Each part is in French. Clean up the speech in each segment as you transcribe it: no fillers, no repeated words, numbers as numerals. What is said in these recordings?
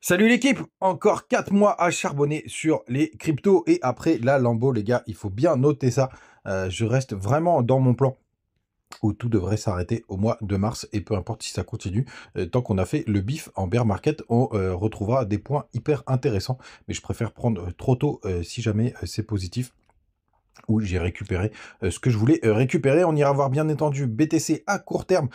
Salut l'équipe! Encore 4 mois à charbonner sur les cryptos et après la Lambo, les gars, il faut bien noter ça. Je reste vraiment dans mon plan où tout devrait s'arrêter au mois de mars et peu importe si ça continue, tant qu'on a fait le bif en bear market, on retrouvera des points hyper intéressants. Mais je préfère prendre trop tôt si jamais c'est positif où j'ai récupéré ce que je voulais récupérer. On ira voir bien entendu BTC à court terme,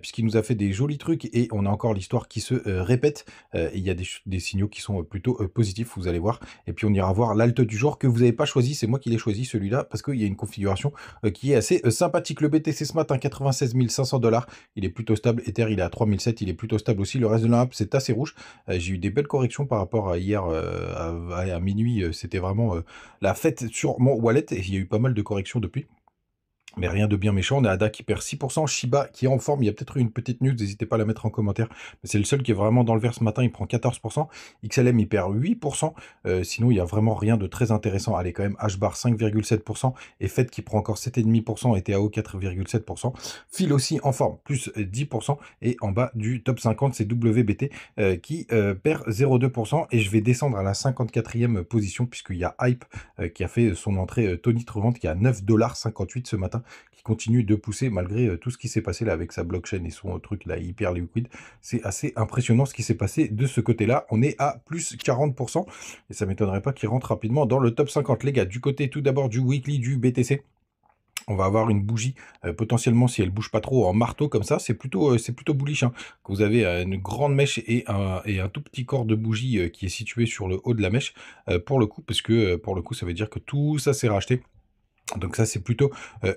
puisqu'il nous a fait des jolis trucs et on a encore l'histoire qui se répète. Il y a des signaux qui sont plutôt positifs, vous allez voir. Et puis on ira voir l'alt du jour que vous n'avez pas choisi, c'est moi qui l'ai choisi celui-là, parce qu'il y a une configuration qui est assez sympathique. Le BTC ce matin, 96 500 $, il est plutôt stable. Ether, il est à 3007, il est plutôt stable aussi. Le reste de l'app, c'est assez rouge. J'ai eu des belles corrections par rapport à hier à minuit. C'était vraiment la fête sur mon wallet et il y a eu pas mal de corrections depuis. Mais rien de bien méchant. On a Ada qui perd 6%, Shiba qui est en forme. Il y a peut-être eu une petite news, n'hésitez pas à la mettre en commentaire. Mais c'est le seul qui est vraiment dans le vert ce matin, il prend 14%. XLM, il perd 8%. Sinon, il n'y a vraiment rien de très intéressant. Allez, quand même, HBAR 5,7%. Et FED qui prend encore 7,5%. Et TAO 4,7%. Phil aussi en forme, plus 10%. Et en bas du top 50, c'est WBT qui perd 0,2%. Et je vais descendre à la 54e position, puisqu'il y a Hype qui a fait son entrée tonitruante, qui est à 9,58 $ ce matin, qui continue de pousser malgré tout ce qui s'est passé là avec sa blockchain et son truc là hyper liquide. C'est assez impressionnant ce qui s'est passé de ce côté-là. On est à plus 40% et ça m'étonnerait pas qu'il rentre rapidement dans le top 50. Les gars, du côté tout d'abord du weekly du BTC. On va avoir une bougie, potentiellement, si elle bouge pas trop, en marteau comme ça, c'est plutôt bullish, hein. Que vous avez une grande mèche et un tout petit corps de bougie qui est situé sur le haut de la mèche, pour le coup, parce que pour le coup, ça veut dire que tout ça s'est racheté. Donc ça, c'est plutôt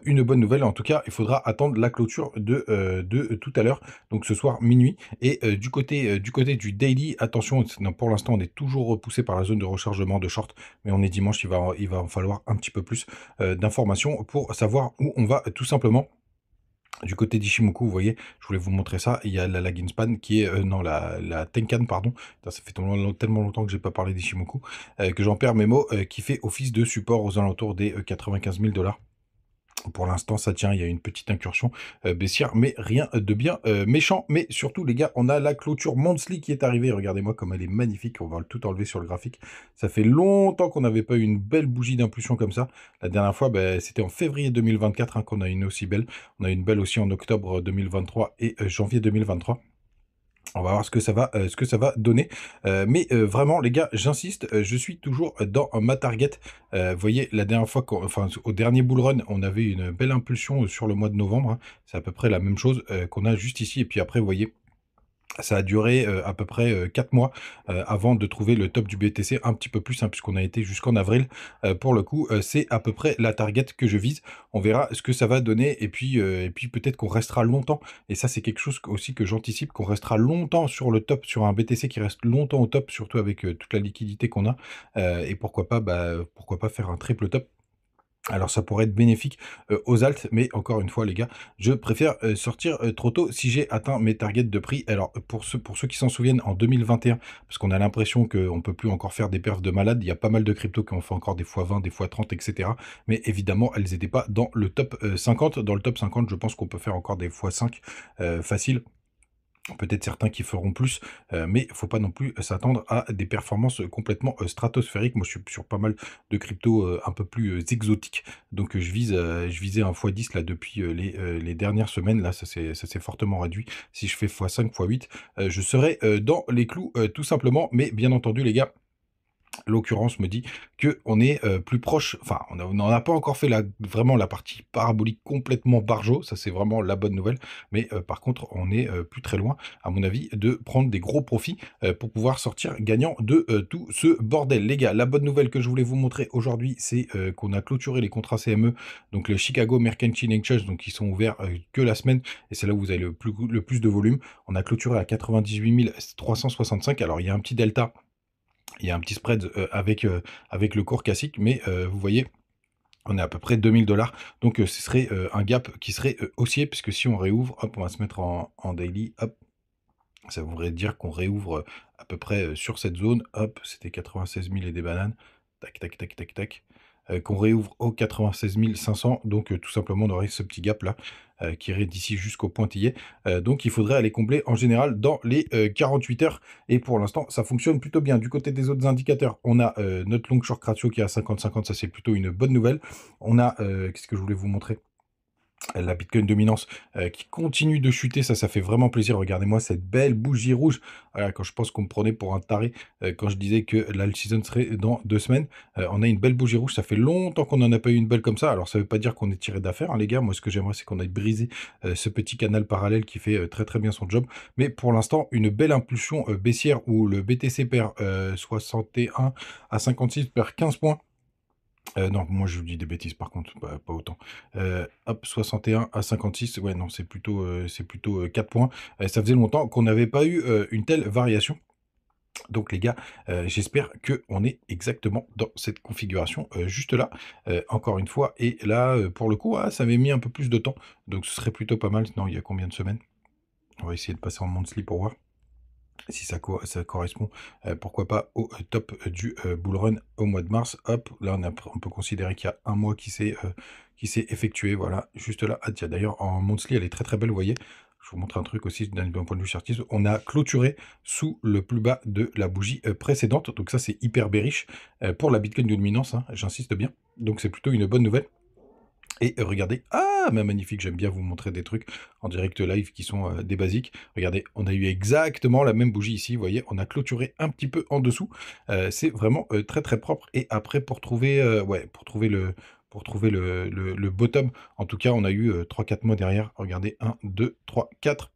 une bonne nouvelle. En tout cas, il faudra attendre la clôture de tout à l'heure, donc ce soir minuit. Et du côté du daily, attention, non, pour l'instant, on est toujours repoussé par la zone de rechargement de short, mais on est dimanche, il va en falloir un petit peu plus d'informations pour savoir où on va tout simplement. Du côté d'Ishimoku, vous voyez, je voulais vous montrer ça. Il y a la Laginspan qui est, non, la Tenkan, pardon. Putain, ça fait tellement longtemps que j'ai pas parlé d'Ishimoku, que j'en perds mes mots, qui fait office de support aux alentours des 95 000 $. Pour l'instant, ça tient, il y a une petite incursion baissière, mais rien de bien méchant. Mais surtout, les gars, on a la clôture monthly qui est arrivée. Regardez-moi comme elle est magnifique. On va tout enlever sur le graphique. Ça fait longtemps qu'on n'avait pas eu une belle bougie d'impulsion comme ça. La dernière fois, ben, c'était en février 2024 hein, qu'on a une aussi belle. On a une belle aussi en octobre 2023 et janvier 2023. On va voir ce que ça va donner. Mais vraiment, les gars, j'insiste, je suis toujours dans ma target. Vous voyez, la dernière fois, enfin, au dernier bull run, on avait une belle impulsion sur le mois de novembre, hein. C'est à peu près la même chose qu'on a juste ici. Et puis après, vous voyez, ça a duré à peu près 4 mois avant de trouver le top du BTC, un petit peu plus, hein, puisqu'on a été jusqu'en avril. Pour le coup, c'est à peu près la target que je vise. On verra ce que ça va donner et puis peut-être qu'on restera longtemps. Et ça, c'est quelque chose aussi que j'anticipe, qu'on restera longtemps sur le top, sur un BTC qui reste longtemps au top, surtout avec toute la liquidité qu'on a. Et pourquoi pas faire un triple top. Alors ça pourrait être bénéfique aux alts, mais encore une fois les gars, je préfère sortir trop tôt si j'ai atteint mes targets de prix. Alors pour ceux qui s'en souviennent, en 2021, parce qu'on a l'impression qu'on peut plus encore faire des perfs de malade, il y a pas mal de cryptos qui ont fait encore des fois 20, des fois 30, etc. Mais évidemment, elles n'étaient pas dans le top 50. Dans le top 50, je pense qu'on peut faire encore des fois 5 faciles. Peut-être certains qui feront plus, mais il ne faut pas non plus s'attendre à des performances complètement stratosphériques. Moi, je suis sur pas mal de cryptos un peu plus exotiques. Donc, je visais un x10 là depuis les dernières semaines. Là, ça s'est fortement réduit. Si je fais x5, x8, je serai dans les clous tout simplement. Mais bien entendu, les gars, l'occurrence me dit que on est plus proche, enfin on n'en a pas encore fait vraiment la partie parabolique complètement barjo, ça c'est vraiment la bonne nouvelle, mais par contre on est plus très loin à mon avis de prendre des gros profits pour pouvoir sortir gagnant de tout ce bordel. Les gars, la bonne nouvelle que je voulais vous montrer aujourd'hui, c'est qu'on a clôturé les contrats CME, donc le Chicago Mercantile Exchange, donc ils sont ouverts que la semaine, et c'est là où vous avez le plus de volume. On a clôturé à 98 365, alors il y a un petit delta. Il y a un petit spread avec le cours classique, mais vous voyez, on est à peu près 2000 $. Donc ce serait un gap qui serait haussier, puisque si on réouvre, hop, on va se mettre en daily, hop, ça voudrait dire qu'on réouvre à peu près sur cette zone, hop, c'était 96 000 et des bananes, tac, tac, tac, tac, tac. qu'on réouvre aux 96 500. Donc tout simplement, on aurait ce petit gap là qui irait d'ici jusqu'au pointillé. Donc il faudrait aller combler en général dans les 48 heures. Et pour l'instant, ça fonctionne plutôt bien. Du côté des autres indicateurs, on a notre long short ratio qui est à 50-50. Ça, c'est plutôt une bonne nouvelle. On a, qu'est-ce que je voulais vous montrer? La Bitcoin dominance qui continue de chuter, ça fait vraiment plaisir. Regardez-moi cette belle bougie rouge. Voilà, quand je pense qu'on me prenait pour un taré, quand je disais que l'alt season serait dans 2 semaines, on a une belle bougie rouge. Ça fait longtemps qu'on n'en a pas eu une belle comme ça. Alors ça veut pas dire qu'on est tiré d'affaire, hein, les gars. Moi, ce que j'aimerais, c'est qu'on aille briser ce petit canal parallèle qui fait très très bien son job. Mais pour l'instant, une belle impulsion baissière où le BTC perd 61 à 56, perd 15 points. Non, moi je vous dis des bêtises par contre, pas autant. Hop, 61 à 56, ouais, non, c'est plutôt 4 points. Ça faisait longtemps qu'on n'avait pas eu une telle variation. Donc les gars, j'espère qu'on est exactement dans cette configuration juste là, encore une fois. Et là, pour le coup, ah, ça avait mis un peu plus de temps, donc ce serait plutôt pas mal. Non, il y a combien de semaines? On va essayer de passer en monthly pour voir si ça correspond, pourquoi pas au top du bull run au mois de mars. Hop, là on peut considérer qu'il y a un mois qui s'est effectué, voilà, juste là. Ah tiens, d'ailleurs en monthly elle est très très belle, vous voyez. Je vous montre un truc aussi d'un point de vue chartiste. On a clôturé sous le plus bas de la bougie précédente, donc ça c'est hyper bearish pour la Bitcoin de dominance, hein, j'insiste bien. Donc c'est plutôt une bonne nouvelle. Et regardez, ah, mais magnifique, j'aime bien vous montrer des trucs en direct live qui sont des basiques. Regardez, on a eu exactement la même bougie ici, vous voyez, on a clôturé un petit peu en dessous. C'est vraiment très très propre. Et après, pour trouver, ouais, pour trouver le bottom, en tout cas, on a eu 3-4 mois derrière. Regardez, 1, 2, 3, 4.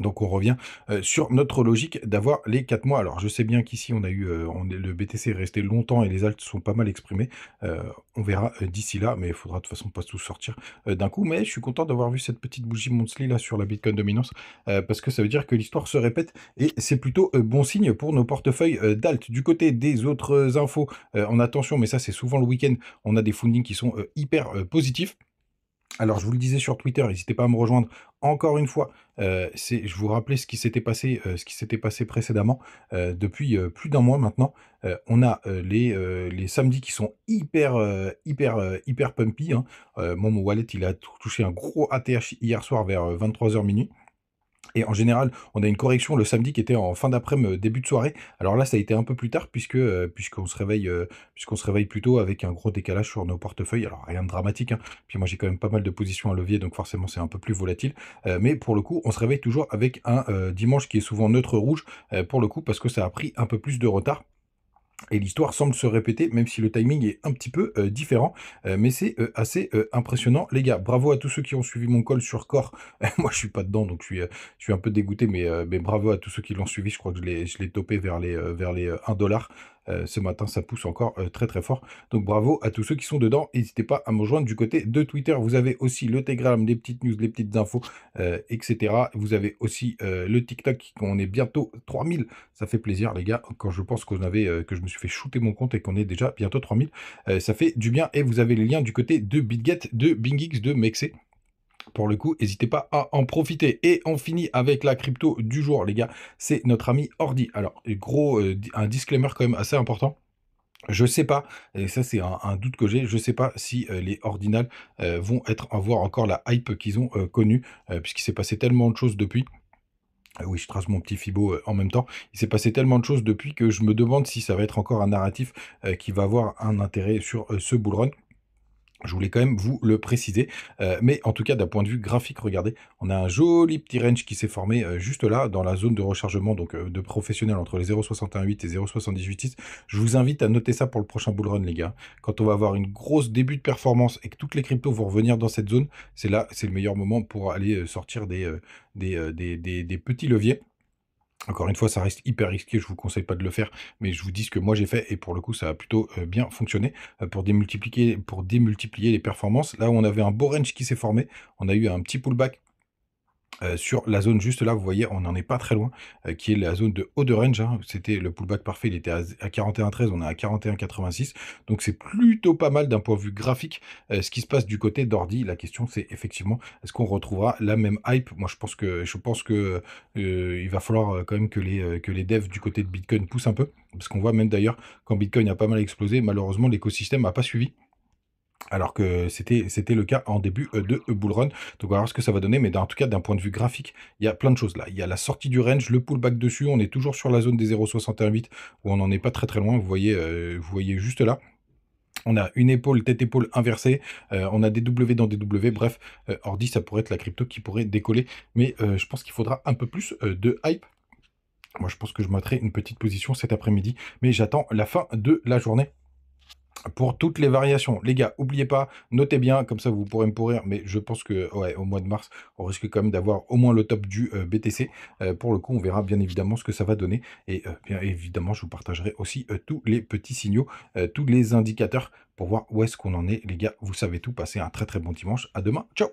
Donc on revient sur notre logique d'avoir les 4 mois. Alors je sais bien qu'ici on a eu le BTC est resté longtemps et les alts sont pas mal exprimés. On verra d'ici là, mais il faudra de toute façon pas tout sortir d'un coup. Mais je suis content d'avoir vu cette petite bougie monthly là sur la Bitcoin dominance parce que ça veut dire que l'histoire se répète et c'est plutôt bon signe pour nos portefeuilles d'alt. Du côté des autres infos, en attention, mais ça c'est souvent le week-end, on a des fundings qui sont hyper positifs. Alors, je vous le disais sur Twitter, n'hésitez pas à me rejoindre. Encore une fois, je vous rappelais ce qui s'était passé précédemment. Depuis plus d'un mois maintenant, on a les samedis qui sont hyper pumpy, hein. Moi, mon wallet, il a touché un gros ATH hier soir vers 23h minuit. Et en général, on a une correction le samedi qui était en fin d'après-midi, début de soirée. Alors là, ça a été un peu plus tard puisqu'on se réveille plus tôt avec un gros décalage sur nos portefeuilles. Alors rien de dramatique, hein. Puis moi, j'ai quand même pas mal de positions à levier, donc forcément, c'est un peu plus volatile. Mais pour le coup, on se réveille toujours avec un dimanche qui est souvent neutre rouge, pour le coup, parce que ça a pris un peu plus de retard. Et l'histoire semble se répéter, même si le timing est un petit peu différent. Mais c'est assez impressionnant. Les gars, bravo à tous ceux qui ont suivi mon call sur Core. Moi, je suis pas dedans, donc je suis un peu dégoûté. Mais bravo à tous ceux qui l'ont suivi. Je crois que je l'ai topé vers les 1 dollar. Ce matin, ça pousse encore très très fort. Donc bravo à tous ceux qui sont dedans. N'hésitez pas à me rejoindre du côté de Twitter. Vous avez aussi le Telegram, les petites news, les petites infos, etc. Vous avez aussi le TikTok. On est bientôt 3000. Ça fait plaisir, les gars. Quand je pense que je me suis fait shooter mon compte et qu'on est déjà bientôt 3000, ça fait du bien. Et vous avez les liens du côté de BitGet, de BingX, de Mexe. Pour le coup, n'hésitez pas à en profiter. Et on finit avec la crypto du jour, les gars. C'est notre ami Ordi. Alors, gros, un disclaimer quand même assez important. Je sais pas, et ça c'est un doute que j'ai, je sais pas si les ordinals vont avoir encore la hype qu'ils ont connue, puisqu'il s'est passé tellement de choses depuis. Oui, je trace mon petit Fibo en même temps. Il s'est passé tellement de choses depuis que je me demande si ça va être encore un narratif qui va avoir un intérêt sur ce bull run. Je voulais quand même vous le préciser. Mais en tout cas, d'un point de vue graphique, regardez, on a un joli petit range qui s'est formé juste là, dans la zone de rechargement donc de professionnels entre les 0,618 et 0,786. Je vous invite à noter ça pour le prochain bull run, les gars. Quand on va avoir une grosse début de performance et que toutes les cryptos vont revenir dans cette zone, c'est là, c'est le meilleur moment pour aller sortir des petits leviers. Encore une fois, ça reste hyper risqué, je vous conseille pas de le faire, mais je vous dis ce que moi j'ai fait et pour le coup, ça a plutôt bien fonctionné pour démultiplier les performances. Là où on avait un beau range qui s'est formé, on a eu un petit pullback sur la zone juste là, vous voyez, on n'en est pas très loin, qui est la zone de haut de range, hein. C'était le pullback parfait, il était à 41,13, on est à 41,86. Donc c'est plutôt pas mal d'un point de vue graphique, ce qui se passe du côté d'ordi. La question, c'est effectivement, est-ce qu'on retrouvera la même hype? Moi, je pense que il va falloir quand même que les devs du côté de Bitcoin poussent un peu, parce qu'on voit même d'ailleurs, quand Bitcoin a pas mal explosé, malheureusement, l'écosystème n'a pas suivi. Alors que c'était le cas en début, de bull run. Donc on va voir ce que ça va donner, mais en tout cas, d'un point de vue graphique, il y a plein de choses là. Il y a la sortie du range, le pullback dessus, on est toujours sur la zone des 0,618 où on n'en est pas très, très loin. Vous voyez juste là. On a une épaule, tête-épaule inversée, on a des W dans des W, bref, ordi, ça pourrait être la crypto qui pourrait décoller, mais je pense qu'il faudra un peu plus, de hype. Moi, je pense que je mettrai une petite position cet après-midi, mais j'attends la fin de la journée pour toutes les variations. Les gars, oubliez pas, notez bien, comme ça vous pourrez me pourrir, mais je pense que ouais, au mois de mars, on risque quand même d'avoir au moins le top du BTC. Pour le coup, on verra bien évidemment ce que ça va donner. Et bien évidemment, je vous partagerai aussi tous les petits signaux, tous les indicateurs pour voir où est-ce qu'on en est. Les gars, vous savez tout. Passez un très très bon dimanche. À demain. Ciao!